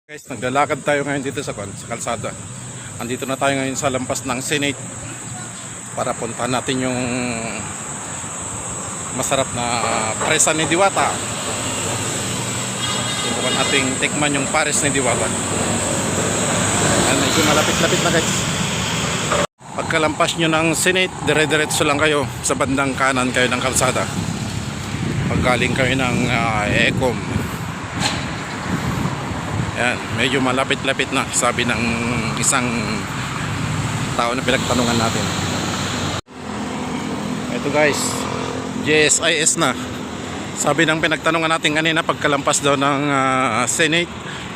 Guys, naglalakad tayo ngayon dito sa kalsada. Andito na tayo ngayon sa lampas ng Senate para puntahan natin yung masarap na presa ni Diwata. Subukan nating tikman yung pares ni Diwata. Medyo malapit-lapit na guys. Pagkalampas nyo ng Senate, dire-diretso lang kayo sa bandang kanan kayo ng kalsada. Paggaling kayo ng Ecom. Yan, medyo malapit-lapit na, sabi ng isang tao na pinagtanungan natin. Ito guys, GSIS na. Sabi ng pinagtanungan natin kanina, pagkalampas daw ng Senate,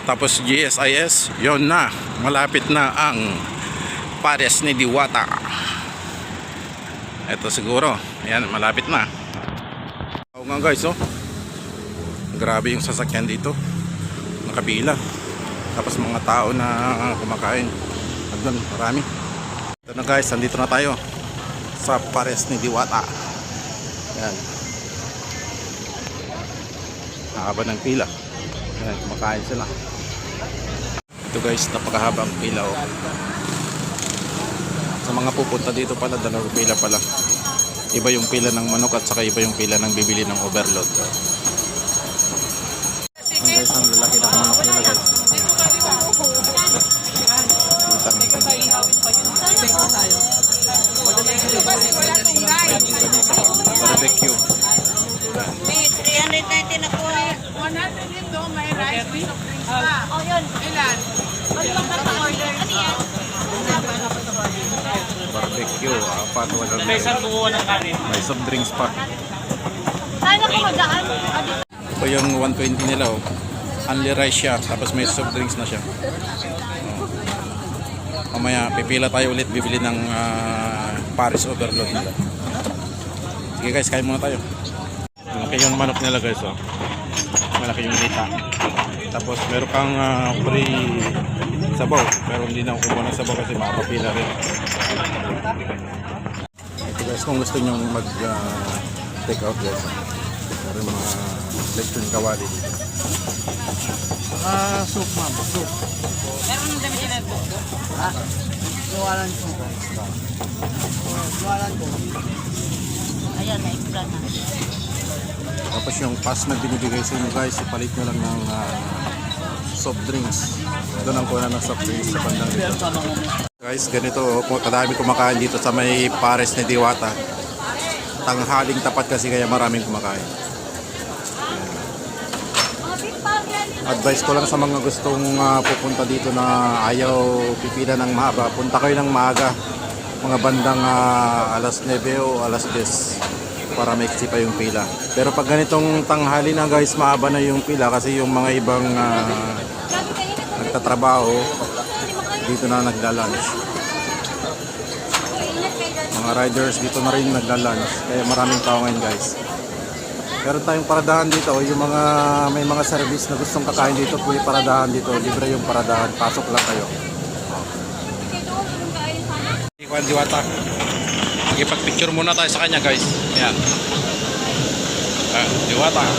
tapos GSIS, yon na, malapit na ang pares ni Diwata. Ito siguro, yan, malapit na. Oo nga guys, oh. Grabe yung sasakyan dito. Nakabila. Tapos mga tao na kumakain. Doon, marami. Ito na guys, andito na tayo sa pares ni Diwata. Yan. Nakahaba ng pila. Yan, kumakain sila. Ito guys, napakahaba ang pila, oh. Sa mga pupunta dito pala, dalawang pila pala. Iba yung pila ng manok at saka iba yung pila ng bibili ng overload. Ang guys, ang lalaki na manok nila guys. Barbecue. May 390 na po eh. 100 dito, may rice, may soft drinks pa. Oh, yun. Ilan? Ano bang naka-order? Ano yan? Barbecue, apat, wala. May isang buwan ng kanin. May soft drinks pa. Saan ako magaan? Ito yung 120 nila, oh. Only rice siya, tapos may soft drinks na siya. Mamaya pipila tayo ulit, bibili ng Paris overload nila. Sige guys, kain muna tayo. Malaki yung manok nila guys, oh. Malaki yung hita. Tapos meron kang free sabaw, pero hindi na kumuha ng sabaw kasi makapapila rin. Ito guys, kung gusto nyo mag take out guys, meron mga lechon kawali dito. Soup ma'am, soup. Meron ng damit na po. Ha? Luwalan ko. Luwalan ko. Ayan, na-extra na. Tapos yung pass na binibigay sa inyo guys, ipalit nyo lang ng soft drinks. Doon ang kuha ng soft drinks sa bandang dito. Guys, ganito, kadami kumakain dito sa may pares ni Diwata. Tanghaling tapat kasi kaya maraming kumakain. Advice ko lang sa mga gustong pupunta dito na ayaw pipila ng mahaba, punta kayo ng maaga, mga bandang alas 9 o alas 10 para maiksi pa yung pila. Pero pag ganitong tanghali na guys, mahaba na yung pila kasi yung mga ibang nagtatrabaho dito na nagla-lunch. Mga riders dito na rin nagla-lunch, kaya maraming tao ngayon guys. Meron tayong paradahan dito, yung mga may mga service na gustong kakain dito, pwede paradahan dito, libre yung paradahan, pasok lang kayo. Ikuan Diwata. Magipag-picture muna tayo sa kanya guys. Yan. Diwata.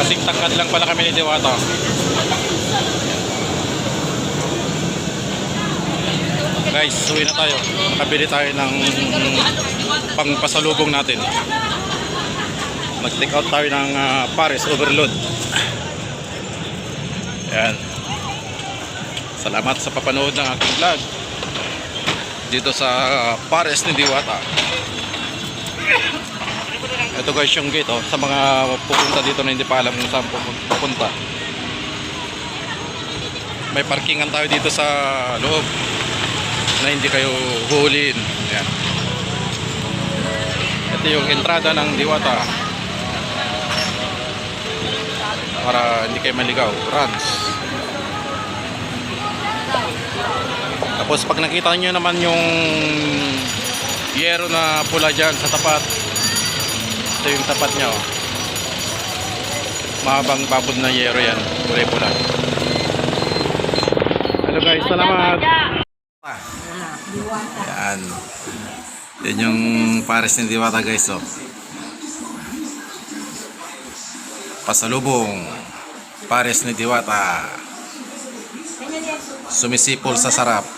Kasing tangkad lang pala kami ni Diwata. Guys, uwi na tayo. Nakabili tayo ng pangpasalubong natin. Nag-take out tayo ng Paris overload. Yan. Salamat sa papanood ng aking vlog dito sa Pares ni Diwata. Ito guys yung gate, oh, sa mga pupunta dito na hindi pa alam kung saan pupunta. May parkingan tayo dito sa loob na hindi kayo huhuliin. Yan. Ito yung entrada ng Diwata para hindi kayo maligaw. Runs. Tapos pag nakita nyo naman yung yero na pula dyan sa tapat, ito yung tapat nya, oh. Mahabang babod na yero yan, kulay pula. Hello guys, salamat. Yan. Yan yung pares ni Diwata guys, oh. Pasalubong. Pares ni Diwata. Sumisipol sa sarap.